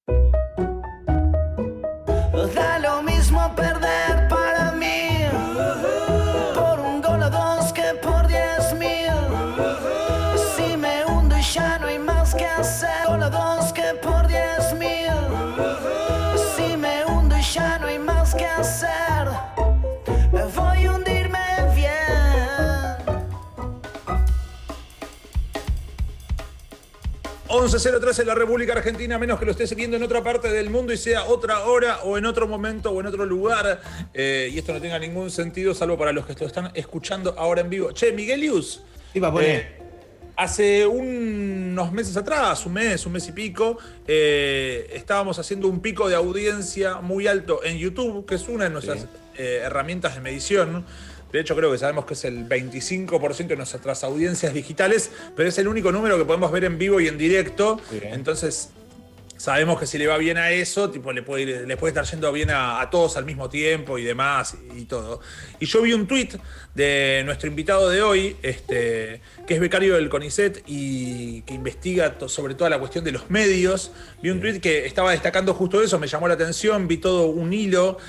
Da lo mismo perder para mí por un gol o dos que por 10.000. Si me hundo y ya no hay más que hacer, gol o dos que por 10.000. Si me hundo y ya no hay más que hacer, voy a hundirme bien. 11:03 en la República Argentina, menos que lo esté siguiendo en otra parte del mundo y sea otra hora o en otro momento o en otro lugar. Y esto no tenga ningún sentido, salvo para los que lo están escuchando ahora en vivo. Che, Miguelius. Sí, va a poner. Hace unos meses atrás, un mes y pico, estábamos haciendo un pico de audiencia muy alto en YouTube, que es una de nuestras herramientas de medición. De hecho, creo que sabemos que es el 25% de nuestras audiencias digitales, pero es el único número que podemos ver en vivo y en directo. Entonces, sabemos que si le va bien a eso, tipo, le puede estar yendo bien a todos al mismo tiempo y demás y todo. Y yo vi un tuit de nuestro invitado de hoy, que es becario del CONICET y que investiga sobre toda la cuestión de los medios. Vi un tuit que estaba destacando justo eso, me llamó la atención, vi todo un hilo.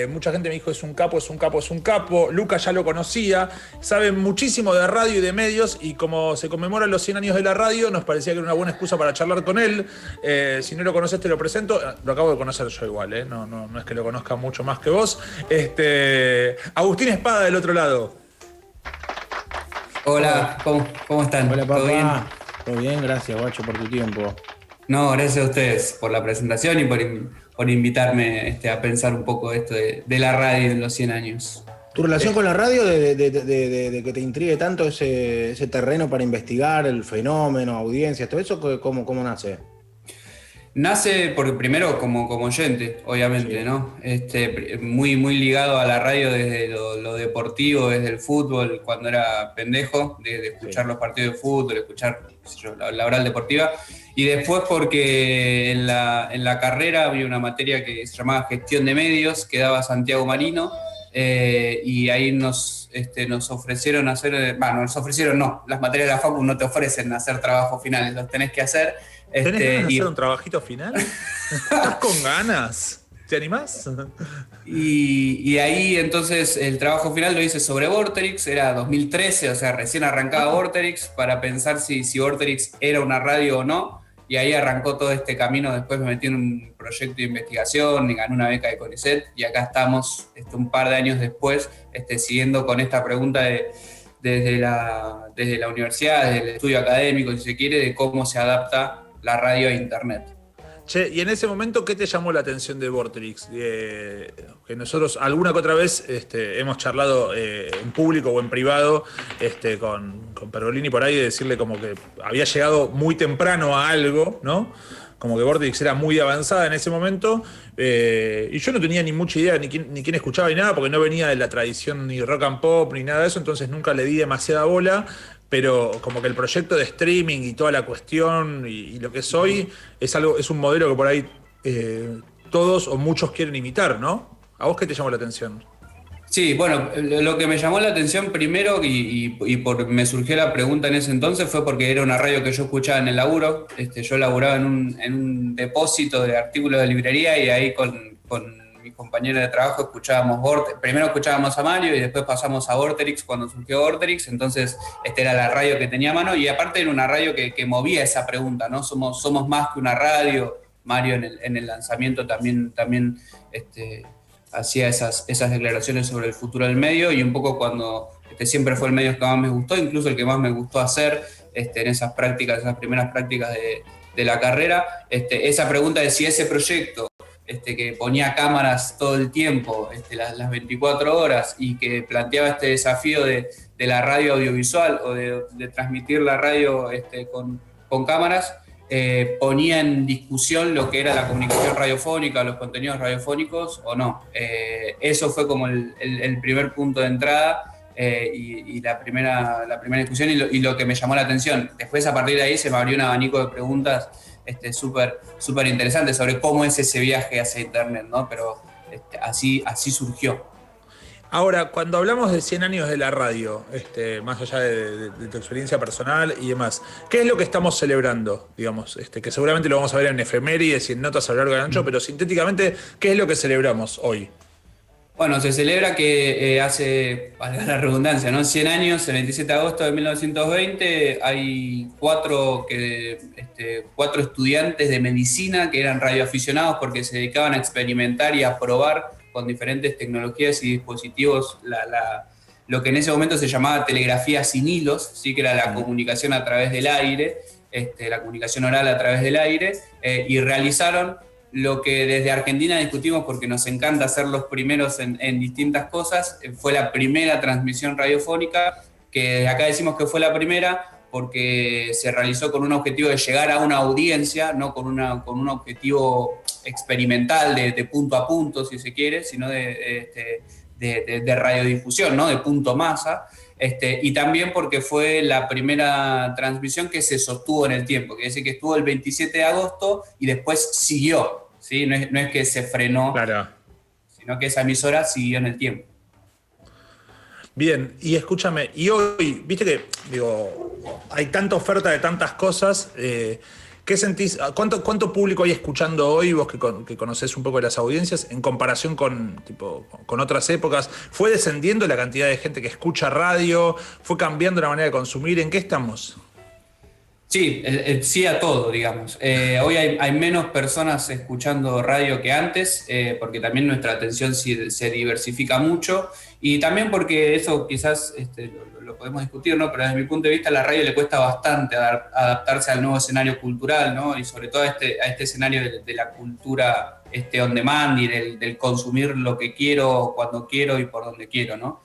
Mucha gente me dijo, es un capo, es un capo, es un capo. Lucas ya lo conocía, sabe muchísimo de radio y de medios, y como se conmemoran los 100 años de la radio, nos parecía que era una buena excusa para charlar con él. Si no lo conoces, te lo presento. Lo acabo de conocer yo igual, no es que lo conozca mucho más que vos. Agustín Espada del otro lado. Hola, ¿cómo están? Hola, papá. ¿Todo bien? Todo bien, gracias, guacho, por tu tiempo. No, gracias a ustedes por la presentación y por invitarme a pensar un poco esto de la radio en los 100 años. ¿Tu relación con la radio, de que te intrigue tanto ese terreno para investigar el fenómeno, audiencias, todo eso, cómo nace? Nace primero como oyente, obviamente, ¿no? Muy ligado a la radio desde lo deportivo, desde el fútbol, cuando era pendejo, de escuchar los partidos de fútbol, escuchar, qué sé yo, la oral deportiva. Y después porque en la carrera había una materia que se llamaba Gestión de Medios, que daba Santiago Marino, y ahí nos ofrecieron hacer, no, las materias de la facu no te ofrecen hacer trabajos finales, los tenés que hacer. ¿Tenés ganas de hacer un trabajito final? ¿Estás con ganas? ¿Te animás? Y ahí entonces el trabajo final lo hice sobre Vorterix, era 2013, o sea, recién arrancaba Vorterix, para pensar si Vorterix era una radio o no, y ahí arrancó todo este camino. Después me metí en un proyecto de investigación y gané una beca de CONICET, y acá estamos un par de años después, siguiendo con esta pregunta desde la universidad, desde el estudio académico, si se quiere, de cómo se adapta la radio a internet. Che, y en ese momento, ¿qué te llamó la atención de Vorterix? Que nosotros alguna que otra vez hemos charlado en público o en privado con Pergolini por ahí, de decirle como que había llegado muy temprano a algo, ¿no? Como que Vorterix era muy avanzada en ese momento, y yo no tenía ni mucha idea ni quién escuchaba ni nada, porque no venía de la tradición ni rock and pop ni nada de eso, entonces nunca le di demasiada bola. Pero como que el proyecto de streaming y toda la cuestión y lo que es hoy es un modelo que por ahí todos o muchos quieren imitar, ¿no? ¿A vos qué te llamó la atención? Sí, bueno, lo que me llamó la atención primero me surgió la pregunta en ese entonces fue porque era una radio que yo escuchaba en el laburo. Yo laburaba en un depósito de artículos de librería, y ahí con mis compañeros de trabajo escuchábamos primero escuchábamos a Mario y después pasamos a Vorterix cuando surgió Vorterix. Entonces era la radio que tenía a mano, y aparte era una radio que movía esa pregunta, ¿no? Somos más que una radio. Mario en el lanzamiento también hacía esas declaraciones sobre el futuro del medio, y un poco cuando siempre fue el medio que más me gustó, incluso el que más me gustó hacer en esas primeras prácticas de la carrera, esa pregunta de si ese proyecto que ponía cámaras todo el tiempo, las 24 horas, y que planteaba este desafío de la radio audiovisual o de transmitir la radio con cámaras, ponía en discusión lo que era la comunicación radiofónica, los contenidos radiofónicos o no. Eso fue como el primer punto de entrada, y la primera discusión, y lo que me llamó la atención. Después, a partir de ahí, se me abrió un abanico de preguntas súper interesante sobre cómo es ese viaje hacia internet, ¿no? Pero así surgió. Ahora, cuando hablamos de 100 años de la radio, más allá de tu experiencia personal y demás, ¿qué es lo que estamos celebrando? Digamos, que seguramente lo vamos a ver en efemérides y en notas a lo largo del ancho, pero sintéticamente, ¿qué es lo que celebramos hoy? Bueno, se celebra que hace, valga la redundancia, ¿no? 100 años, el 27 de agosto de 1920, hay cuatro estudiantes de medicina que eran radioaficionados porque se dedicaban a experimentar y a probar con diferentes tecnologías y dispositivos lo que en ese momento se llamaba telegrafía sin hilos, ¿sí? Que era la comunicación a través del aire, la comunicación oral a través del aire, y realizaron lo que desde Argentina discutimos porque nos encanta ser los primeros en distintas cosas. Fue la primera transmisión radiofónica, que desde acá decimos que fue la primera porque se realizó con un objetivo de llegar a una audiencia, no con un objetivo experimental de punto a punto, si se quiere, sino de radiodifusión, ¿no? De punto masa. Y también porque fue la primera transmisión que se sostuvo en el tiempo, que es decir, que estuvo el 27 de agosto y después siguió, ¿sí? No es que se frenó, claro, sino que esa emisora siguió en el tiempo. Bien, y escúchame, y hoy, viste que, hay tanta oferta de tantas cosas, ¿qué sentís? ¿Cuánto público hay escuchando hoy, vos que conocés un poco de las audiencias, en comparación con otras épocas? ¿Fue descendiendo la cantidad de gente que escucha radio? ¿Fue cambiando la manera de consumir? ¿En qué estamos? Sí, sí a todo, digamos. Hoy hay menos personas escuchando radio que antes, porque también nuestra atención se diversifica mucho, y también porque eso quizás lo podemos discutir, ¿no? Pero desde mi punto de vista a la radio le cuesta bastante adaptarse al nuevo escenario cultural, ¿no? Y sobre todo a este escenario de la cultura on demand y del consumir lo que quiero, cuando quiero y por donde quiero, ¿no?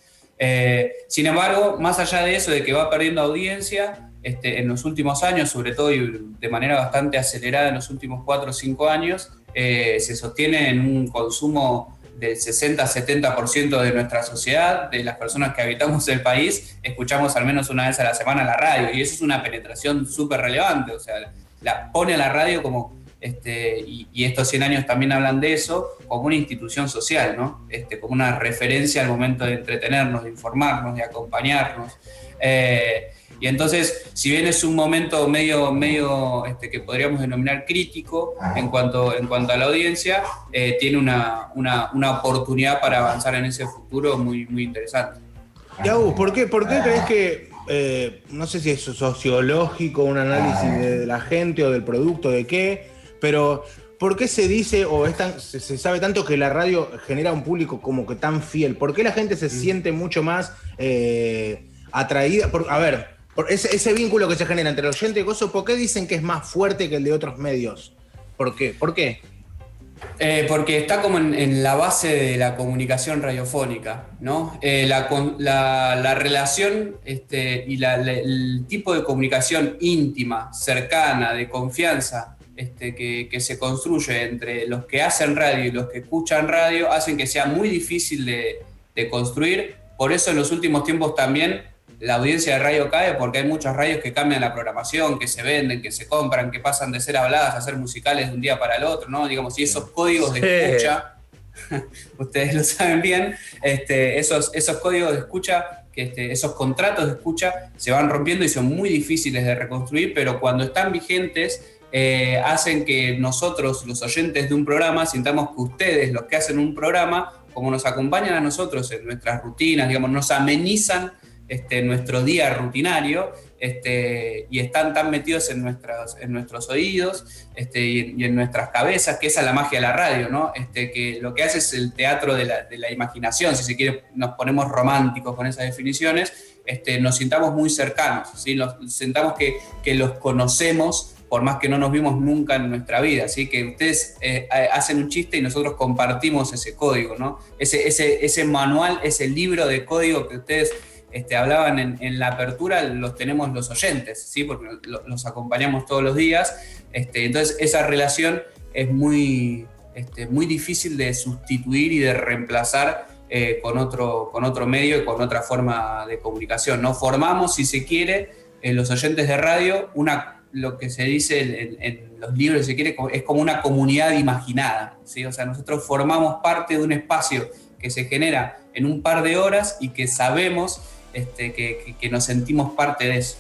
Sin embargo, más allá de eso, de que va perdiendo audiencia, en los últimos años, sobre todo y de manera bastante acelerada en los últimos 4 o 5 años, se sostiene en un consumo del 60-70% de nuestra sociedad, de las personas que habitamos el país, escuchamos al menos una vez a la semana la radio, y eso es una penetración súper relevante, o sea, pone a la radio como, y estos 100 años también hablan de eso, como una institución social, ¿no? Como una referencia al momento de entretenernos, de informarnos, de acompañarnos. Y entonces, si bien es un momento medio que podríamos denominar crítico en cuanto a la audiencia, tiene una oportunidad para avanzar en ese futuro muy, muy interesante. Yagu, ¿por qué crees que, no sé si es sociológico, un análisis de la gente o del producto, de qué, pero ¿por qué se dice o se sabe tanto que la radio genera un público como que tan fiel? ¿Por qué la gente se siente mucho más atraída? Por ese vínculo que se genera entre el oyente y gozo, ¿por qué dicen que es más fuerte que el de otros medios? ¿Por qué? Porque está como en la base de la comunicación radiofónica, ¿no? La relación y el tipo de comunicación íntima, cercana, de confianza que se construye entre los que hacen radio y los que escuchan radio, hacen que sea muy difícil de construir. Por eso en los últimos tiempos también la audiencia de radio cae, porque hay muchas radios que cambian la programación, que se venden, que se compran, que pasan de ser habladas a ser musicales de un día para el otro, ¿no? Digamos, y esos códigos de escucha, ustedes lo saben bien, esos códigos de escucha, esos contratos de escucha se van rompiendo y son muy difíciles de reconstruir, pero cuando están vigentes, hacen que nosotros, los oyentes de un programa, sintamos que ustedes, los que hacen un programa, como nos acompañan a nosotros en nuestras rutinas, digamos, nos amenizan nuestro día rutinario, y están tan metidos en nuestros oídos y en nuestras cabezas, que esa es la magia de la radio, ¿no? Que lo que hace es el teatro de la imaginación, si se quiere, nos ponemos románticos con esas definiciones, nos sintamos muy cercanos, ¿sí? Nos sintamos que los conocemos, por más que no nos vimos nunca en nuestra vida, ¿sí? Que ustedes hacen un chiste y nosotros compartimos ese código, ¿no? Ese manual, ese libro de código que ustedes hablaban en la apertura, los tenemos los oyentes, ¿sí? Porque los acompañamos todos los días. Entonces esa relación es muy difícil de sustituir y de reemplazar con otro medio y con otra forma de comunicación, ¿no? Formamos, si se quiere, los oyentes de radio, lo que se dice en los libros, si se quiere, es como una comunidad imaginada, ¿sí? O sea, nosotros formamos parte de un espacio que se genera en un par de horas y que sabemos que nos sentimos parte de eso.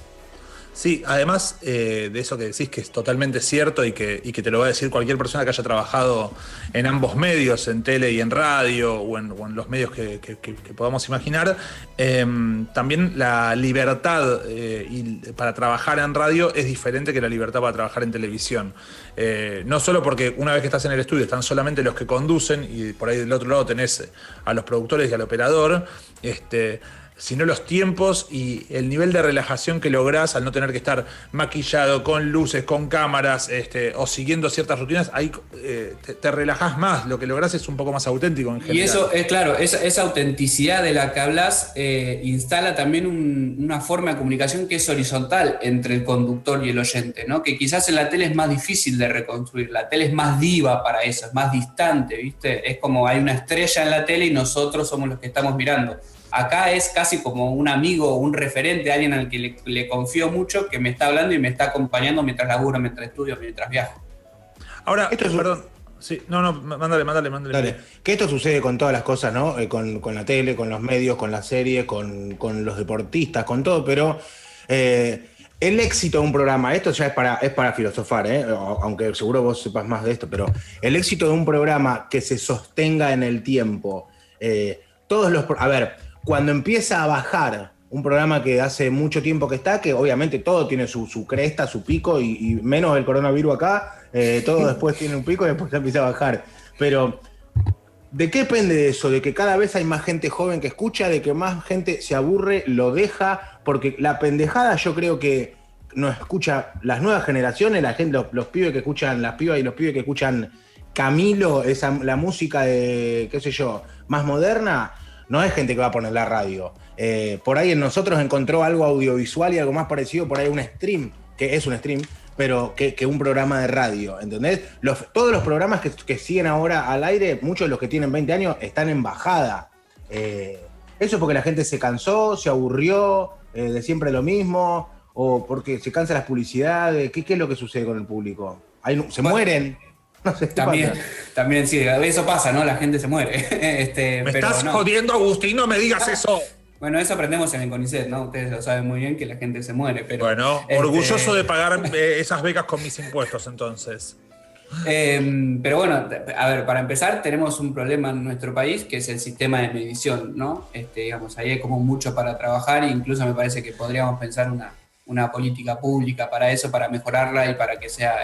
Sí, además de eso que decís que es totalmente cierto y que te lo va a decir cualquier persona que haya trabajado en ambos medios, en tele y en radio o en los medios que podamos imaginar, también la libertad para trabajar en radio es diferente que la libertad para trabajar en televisión. No solo porque una vez que estás en el estudio están solamente los que conducen y por ahí del otro lado tenés a los productores y al operador, sino los tiempos y el nivel de relajación que lográs al no tener que estar maquillado, con luces, con cámaras, o siguiendo ciertas rutinas, ahí te relajás más, lo que lográs es un poco más auténtico en general. Y eso es claro, esa autenticidad de la que hablas instala también una forma de comunicación que es horizontal entre el conductor y el oyente, ¿no? Que quizás en la tele es más difícil de reconstruir, la tele es más diva para eso, es más distante, ¿viste? Es como hay una estrella en la tele y nosotros somos los que estamos mirando. Acá es casi como un amigo, un referente, alguien al que le confío mucho, que me está hablando y me está acompañando mientras laburo, mientras estudio, mientras viajo. Ahora, perdón. Sí, mándale. Dale. Que esto sucede con todas las cosas, ¿no? Con la tele, con los medios, con las series, con los deportistas, con todo, pero el éxito de un programa, esto ya es para filosofar, aunque seguro vos sepas más de esto, pero el éxito de un programa que se sostenga en el tiempo, a ver, cuando empieza a bajar un programa que hace mucho tiempo que está, que obviamente todo tiene su cresta, su pico, y menos el coronavirus acá, todo después tiene un pico y después empieza a bajar. Pero, ¿de qué depende de eso? De que cada vez hay más gente joven que escucha, de que más gente se aburre, lo deja, porque la pendejada yo creo que no escucha las nuevas generaciones, la gente, los pibes que escuchan, las pibas y los pibes que escuchan Camilo, la música de, qué sé yo, más moderna, no es gente que va a poner la radio. Por ahí en nosotros encontró algo audiovisual y algo más parecido, por ahí un stream, que es un stream, pero que un programa de radio, ¿entendés? Todos los programas que siguen ahora al aire, muchos de los que tienen 20 años, están en bajada. Eso es porque la gente se cansó, se aburrió de siempre lo mismo, o porque se cansan las publicidades. ¿Qué es lo que sucede con el público? ¿Se mueren? No sé, también sí, eso pasa, ¿no? La gente se muere. Me estás jodiendo, Agustín, no me digas eso. Bueno, eso aprendemos en el CONICET, ¿no? Ustedes lo saben muy bien que la gente se muere, pero... Bueno, orgulloso de pagar esas becas con mis impuestos, entonces. Pero bueno, a ver, para empezar, tenemos un problema en nuestro país, que es el sistema de medición, ¿no? Digamos, ahí hay como mucho para trabajar, e incluso me parece que podríamos pensar una política pública para eso, para mejorarla y para que sea...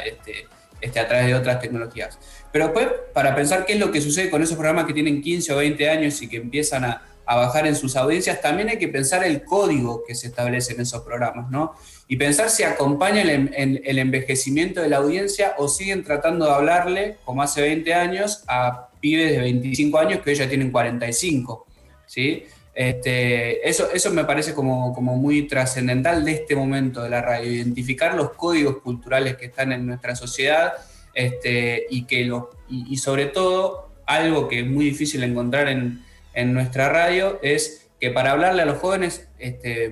a través de otras tecnologías. Pero después, para pensar qué es lo que sucede con esos programas que tienen 15 o 20 años y que empiezan a bajar en sus audiencias, también hay que pensar el código que se establece en esos programas, ¿no? Y pensar si acompaña el envejecimiento de la audiencia o siguen tratando de hablarle, como hace 20 años, a pibes de 25 años que hoy ya tienen 45, ¿sí? Eso me parece como muy trascendental de este momento de la radio, identificar los códigos culturales que están en nuestra sociedad y sobre todo algo que es muy difícil encontrar en nuestra radio es que para hablarle a los jóvenes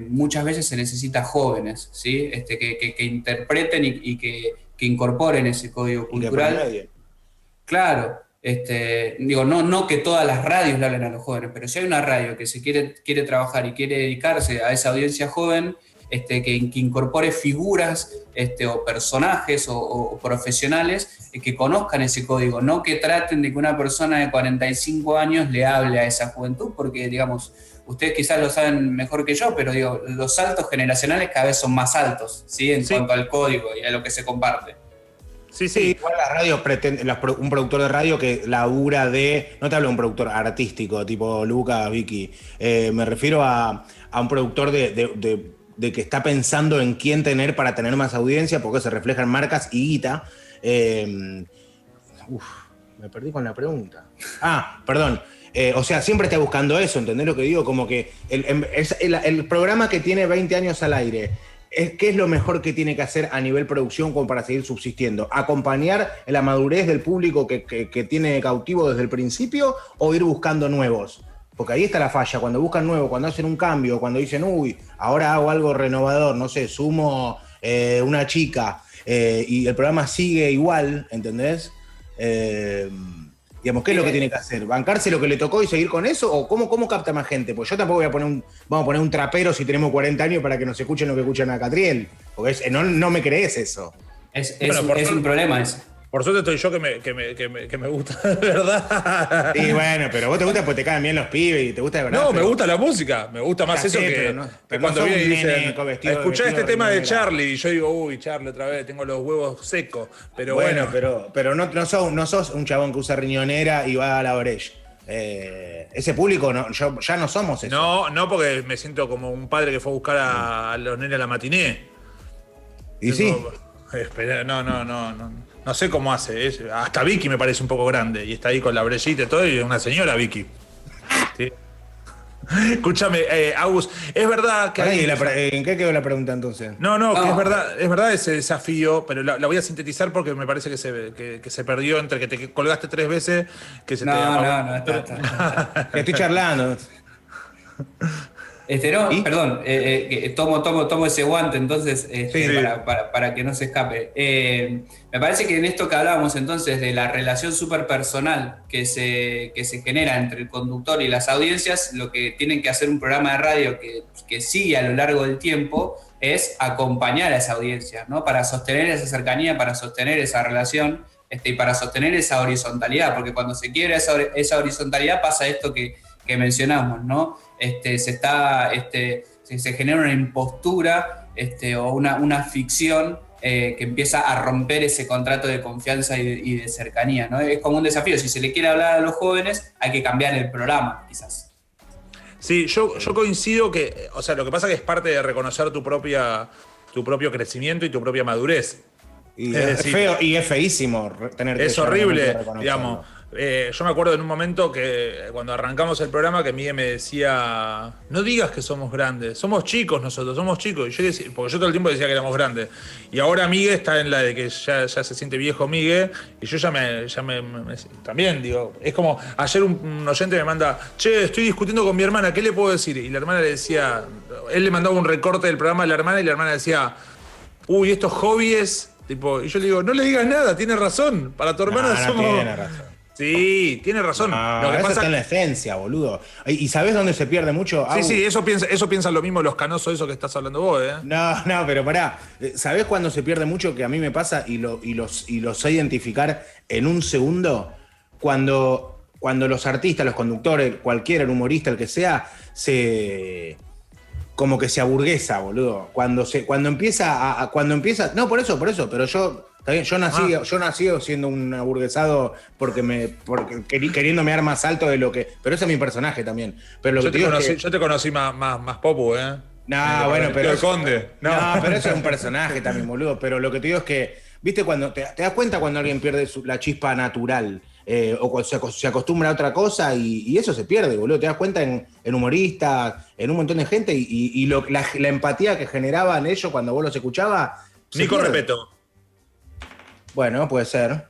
muchas veces se necesita jóvenes, ¿sí? Que interpreten y que incorporen ese código cultural. Claro. No que todas las radios le hablen a los jóvenes, pero si hay una radio que se quiere trabajar y quiere dedicarse a esa audiencia joven, que incorpore figuras o personajes o profesionales que conozcan ese código, no que traten de que una persona de 45 años le hable a esa juventud, porque, digamos, ustedes quizás lo saben mejor que yo, pero digo, los saltos generacionales cada vez son más altos, ¿sí? En cuanto al código y a lo que se comparte. Sí, igual la radio un productor de radio que labura no te hablo de un productor artístico, tipo Luca, Vicky, me refiero a un productor de que está pensando en quién tener para tener más audiencia, porque se reflejan marcas y guita. Me perdí con la pregunta. Perdón. O sea, siempre está buscando eso, ¿entendés lo que digo? Como que el programa que tiene 20 años al aire, ¿qué es lo mejor que tiene que hacer a nivel producción como para seguir subsistiendo? ¿Acompañar la madurez del público que tiene cautivo desde el principio o ir buscando nuevos? Porque ahí está la falla, cuando buscan nuevo, cuando hacen un cambio, cuando dicen, ahora hago algo renovador, no sé, sumo una chica y el programa sigue igual, ¿entendés? Digamos, ¿qué es lo que tiene que hacer? ¿Bancarse lo que le tocó y seguir con eso? ¿O cómo capta más gente? Pues yo tampoco voy a poner vamos a poner un trapero si tenemos 40 años para que nos escuchen lo que escuchan a Catriel. Porque no me crees eso. Es Bueno, un problema eso. Por suerte estoy yo que me gusta, de verdad. Sí, bueno, pero vos te gusta porque te caen bien los pibes y te gusta de verdad. No, pero- me gusta la música, me gusta más Ya eso sé, que, pero no- que pero cuando no sos vienen y un nene dicen, vestido escuchá de este tema de remera". Charlie, y yo digo, uy, Charlie otra vez, tengo los huevos secos, pero bueno. pero no sos un chabón que usa riñonera y va a la Breche. Ese público, ya no somos eso. No, porque me siento como un padre que fue a buscar a los nenes a la matiné. Y sí. Espera, no sé cómo hace. Hasta Vicky me parece un poco grande y está ahí con la brellita y todo, y es una señora Vicky. Sí. Escúchame, Agus, es verdad que Pará, hay... ¿en qué quedó la pregunta entonces? No, que es verdad ese desafío, pero la voy a sintetizar porque me parece que se perdió entre que te colgaste 3 veces, que se te No, está. Que estoy charlando. No, perdón, tomo ese guante entonces Sí. para que no se escape. Me parece que en esto que hablábamos entonces de la relación súper personal que se genera entre el conductor y las audiencias, lo que tienen que hacer un programa de radio que sigue a lo largo del tiempo es acompañar a esa audiencia, ¿no? Para sostener esa cercanía, para sostener esa relación y para sostener esa horizontalidad, porque cuando se quiebra esa horizontalidad pasa esto que mencionamos, ¿no? Se genera una impostura o una ficción que empieza a romper ese contrato de confianza y de cercanía, ¿no? Es como un desafío. Si se le quiere hablar a los jóvenes, hay que cambiar el programa, quizás. Sí, yo coincido que, o sea, lo que pasa es que es parte de reconocer tu propio crecimiento y tu propia madurez. Y Es es decir, feo y es feísimo tener que Es llegar al momento de horrible, reconocerlo. digamos. Yo me acuerdo en un momento que cuando arrancamos el programa que Miguel me decía, no digas que somos grandes, somos chicos nosotros, somos chicos. Y yo decía, porque yo todo el tiempo decía que éramos grandes. Y ahora Miguel está en la de que ya se siente viejo Miguel, y yo también digo, es como ayer un oyente me manda, che, estoy discutiendo con mi hermana, ¿qué le puedo decir? Y la hermana le decía, él le mandaba un recorte del programa a la hermana y la hermana decía, uy, estos hobbies, tipo, y yo le digo, no le digas nada, tiene razón, para tu hermana No somos... tiene razón. Sí, tiene razón. No, Lo que eso pasa está en la esencia, boludo. ¿Y sabés dónde se pierde mucho? Sí, eso piensan lo mismo los canosos, eso que estás hablando vos, ¿eh? No, pero pará. ¿Sabés cuándo se pierde mucho? Que a mí me pasa y lo sé identificar en un segundo. Cuando los artistas, los conductores, cualquiera, el humorista, el que sea, como que se aburguesa, boludo. Cuando empieza. No, por eso, pero está bien, yo nací siendo un aburguesado porque queriéndome dar más alto de lo que. Pero ese es mi personaje también. Pero lo Yo que te digo es conocí, que- yo te conocí más popu, ¿eh? No, bueno, pero. El conde. No, pero eso es un personaje también, boludo. Pero lo que te digo es que, ¿viste? Cuando te das cuenta cuando alguien pierde la chispa natural o cuando se acostumbra a otra cosa y eso se pierde, boludo. Te das cuenta en humoristas, en un montón de gente y la empatía que generaban ellos cuando vos los escuchabas. se Nico pierde. Repeto. Bueno, puede ser.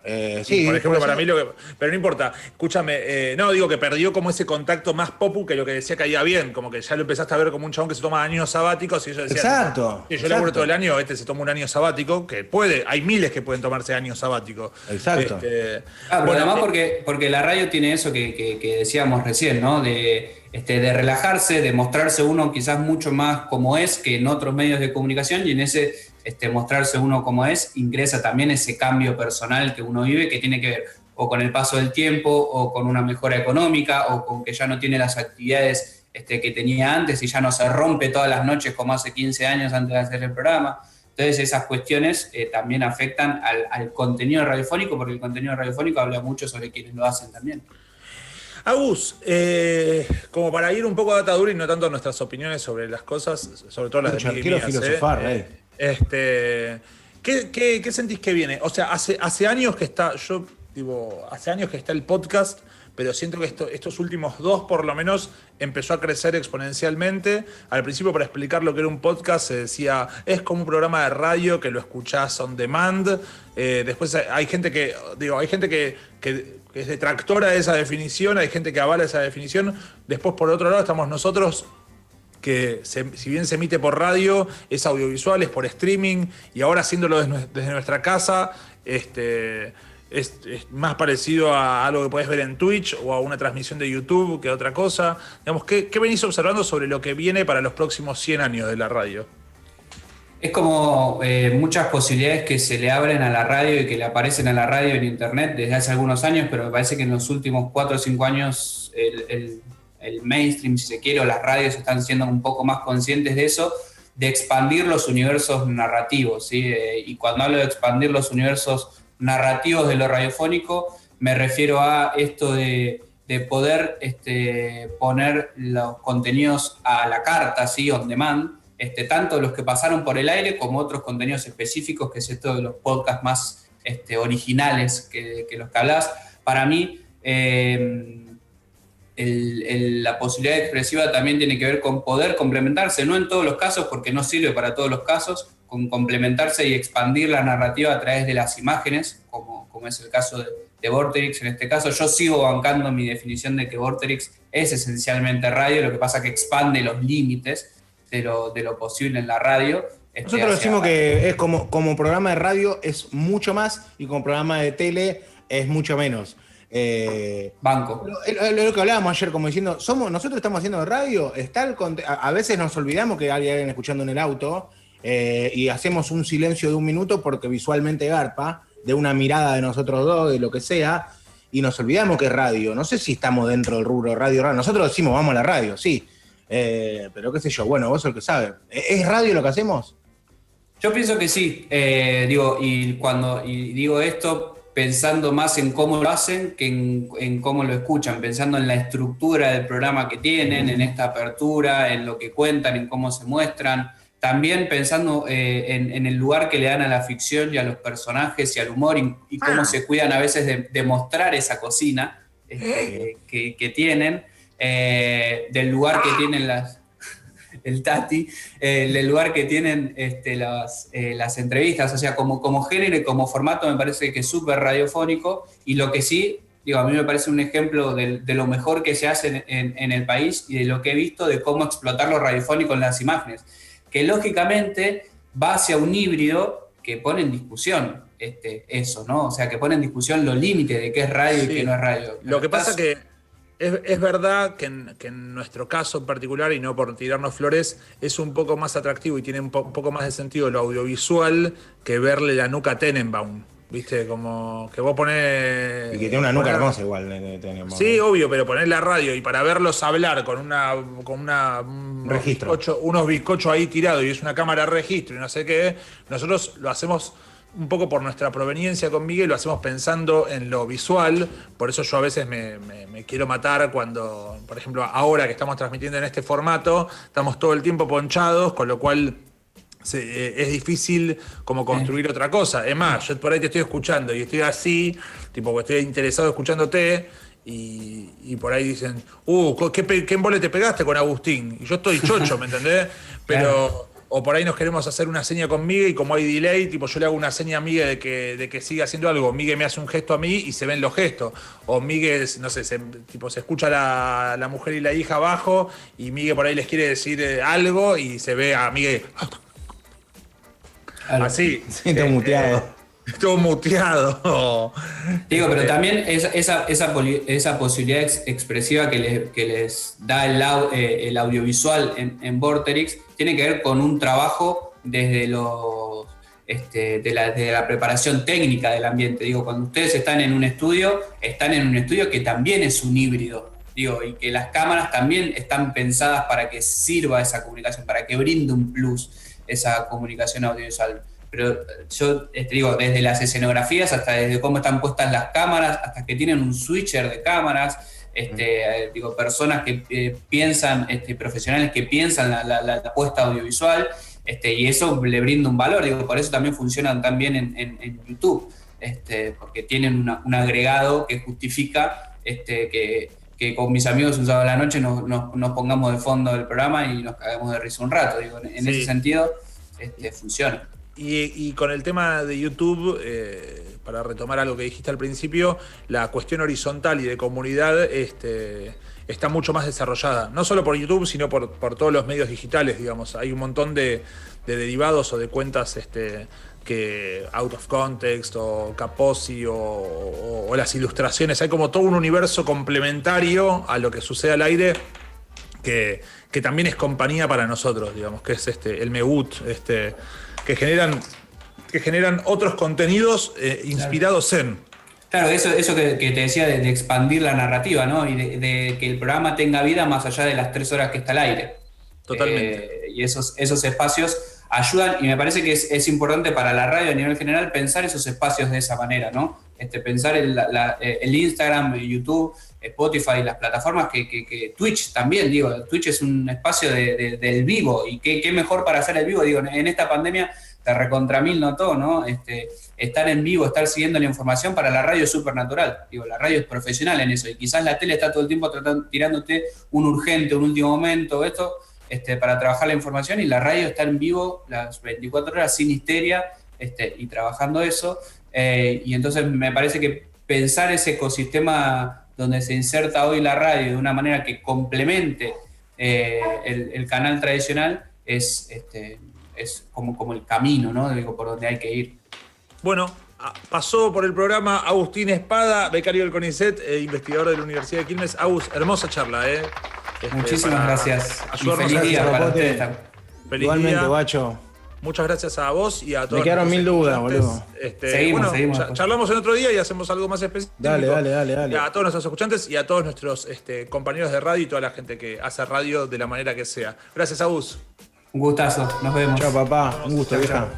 Sí, Por ejemplo, puede para ser. mí pero no importa. Escúchame, no, digo que perdió como ese contacto más popu que lo que decía caía bien, como que ya lo empezaste a ver como un chabón que se toma años sabáticos y yo decía, Exacto, si yo exacto. laburo todo el año, se toma un año sabático, que hay miles que pueden tomarse años sabáticos. Exacto. Pero Bueno, además porque la radio tiene eso que decíamos recién, ¿no? De relajarse, de mostrarse uno quizás mucho más como es que en otros medios de comunicación, y en ese mostrarse uno como es ingresa también ese cambio personal que uno vive, que tiene que ver o con el paso del tiempo, o con una mejora económica, o con que ya no tiene las actividades que tenía antes y ya no se rompe todas las noches como hace 15 años antes de hacer el programa. Entonces esas cuestiones también afectan al contenido radiofónico, porque el contenido radiofónico habla mucho sobre quienes lo hacen también. Agus, como para ir un poco a data dura y no tanto a nuestras opiniones sobre las cosas, sobre todo las de Miguel y Quiero mías, filosofar, ¿Qué sentís que viene? O sea, hace años que está, hace años que está el podcast, pero siento que estos últimos 2 por lo menos empezó a crecer exponencialmente. Al principio, para explicar lo que era un podcast, se decía, es como un programa de radio que lo escuchás on demand. Después hay gente que es detractora de esa definición, hay gente que avala esa definición. Después, por otro lado, estamos nosotros, que si bien se emite por radio, es audiovisual, es por streaming, y ahora haciéndolo desde nuestra casa, es más parecido a algo que podés ver en Twitch o a una transmisión de YouTube que otra cosa? Digamos, ¿qué venís observando sobre lo que viene para los próximos 100 años de la radio? Es como muchas posibilidades que se le abren a la radio y que le aparecen a la radio en internet desde hace algunos años, pero me parece que en los últimos 4 o 5 años el mainstream, si se quiere, o las radios están siendo un poco más conscientes de eso, de expandir los universos narrativos, ¿sí? Y cuando hablo de expandir los universos narrativos de lo radiofónico, me refiero a esto de poder poner los contenidos a la carta, ¿sí? On demand, tanto los que pasaron por el aire como otros contenidos específicos, que es esto de los podcasts más originales que los que hablas. Para mí, la posibilidad expresiva también tiene que ver con poder complementarse, no en todos los casos, porque no sirve para todos los casos, con complementarse y expandir la narrativa a través de las imágenes, como es el caso de Vorterix. En este caso, yo sigo bancando mi definición de que Vorterix es esencialmente radio, lo que pasa que expande los límites de lo posible en la radio. Nosotros decimos que es como programa de radio es mucho más y como programa de tele es mucho menos. Banco. Lo que hablábamos ayer, como diciendo, nosotros estamos haciendo radio, a veces nos olvidamos que hay alguien escuchando en el auto y hacemos un silencio de 1 minuto porque visualmente garpa, de una mirada de nosotros dos, de lo que sea, y nos olvidamos que es radio. No sé si estamos dentro del rubro radio. Nosotros decimos, vamos a la radio, sí. Pero qué sé yo, bueno, vos sos el que sabe. ¿Es radio lo que hacemos? Yo pienso que sí. Y digo esto pensando más en cómo lo hacen que en cómo lo escuchan, pensando en la estructura del programa que tienen, en esta apertura, en lo que cuentan, en cómo se muestran. También pensando en el lugar que le dan a la ficción y a los personajes y al humor y cómo se cuidan a veces de mostrar esa cocina que tienen. Del lugar que tienen el Tati, del lugar que tienen las entrevistas, o sea, como género y como formato me parece que es súper radiofónico, y lo que sí, a mí me parece un ejemplo de lo mejor que se hace en el país y de lo que he visto de cómo explotar lo radiofónico en las imágenes, que lógicamente va hacia un híbrido que pone en discusión eso, ¿no? O sea, que pone en discusión los límites de qué es radio y qué no es radio. Lo que pasa que es verdad que en nuestro caso en particular, y no por tirarnos flores, es un poco más atractivo y tiene un poco más de sentido lo audiovisual que verle la nuca a Tenenbaum. ¿Viste? Como que vos ponés... Y que tiene una nuca hermosa igual. Sí, obvio, pero poner la radio y para verlos hablar con registro. Unos bizcochos ahí tirados y es una cámara de registro y no sé qué, nosotros lo hacemos un poco por nuestra proveniencia con Miguel, lo hacemos pensando en lo visual, por eso yo a veces me quiero matar cuando, por ejemplo, ahora que estamos transmitiendo en este formato, estamos todo el tiempo ponchados, con lo cual es difícil como construir otra cosa. Es más, yo por ahí te estoy escuchando y estoy así, tipo que estoy interesado escuchándote y por ahí dicen, ¿qué embole te pegaste con Agustín? Y yo estoy chocho, ¿me entendés? Pero... Claro. O por ahí nos queremos hacer una seña con Miguel y como hay delay, tipo yo le hago una seña a Miguel de que siga haciendo algo, Miguel me hace un gesto a mí y se ven los gestos. O Miguel, no sé, se escucha la mujer y la hija abajo y Miguel por ahí les quiere decir algo y se ve a Miguel así. Sí, todo muteado. Todo muteado. Digo, pero también esa posibilidad expresiva que les da el audiovisual en Vorterix tiene que ver con un trabajo desde de la preparación técnica del ambiente. Digo, cuando ustedes están en un estudio que también es un híbrido. Digo, y que las cámaras también están pensadas para que sirva esa comunicación, para que brinde un plus esa comunicación audiovisual. Pero yo digo, desde las escenografías hasta desde cómo están puestas las cámaras, hasta que tienen un switcher de cámaras, digo, personas que piensan, profesionales que piensan la puesta audiovisual, y eso le brinda un valor. Digo, por eso también funcionan tan bien en YouTube, porque tienen un agregado que justifica que con mis amigos un sábado a la noche nos pongamos de fondo del programa y nos caguemos de risa un rato. Digo, en ese sentido, funciona. Y con el tema de YouTube, para retomar algo que dijiste al principio, la cuestión horizontal y de comunidad está mucho más desarrollada. No solo por YouTube, sino por todos los medios digitales, digamos. Hay un montón de derivados o de cuentas que Out of Context o Kaposi o las ilustraciones. Hay como todo un universo complementario a lo que sucede al aire que también es compañía para nosotros, digamos, que es el Megut, que generan otros contenidos inspirados en. Claro, eso que te decía de expandir la narrativa, ¿no? Y de que el programa tenga vida más allá de las 3 horas que está al aire. Totalmente. Y esos espacios ayudan, y me parece que es importante para la radio a nivel general pensar esos espacios de esa manera, ¿no? Pensar el Instagram, YouTube, Spotify, las plataformas que Twitch también, digo, Twitch es un espacio del vivo, y qué mejor para hacer el vivo, digo, en esta pandemia te recontra mil notó, ¿no? Estar en vivo, estar siguiendo la información para la radio es súper natural, digo, la radio es profesional en eso, y quizás la tele está todo el tiempo tirándote un urgente, un último momento, esto, para trabajar la información, y la radio está en vivo las 24 horas sin histeria, y trabajando eso, y entonces me parece que pensar ese ecosistema donde se inserta hoy la radio de una manera que complemente el canal tradicional es como el camino, ¿no? Digo, por donde hay que ir. Bueno, pasó por el programa Agustín Espada, becario del CONICET, investigador de la Universidad de Quilmes. Agus, hermosa charla, Muchísimas gracias. Y feliz día para ustedes. Igualmente, guacho. Muchas gracias a vos y a todos. Me quedaron 1000 dudas, boludo. Seguimos. Charlamos en otro día y hacemos algo más específico. Dale. A todos nuestros escuchantes y a todos nuestros compañeros de radio y toda la gente que hace radio de la manera que sea. Gracias, Agus. Un gustazo, nos vemos. Chao, papá. Un gusto, vieja.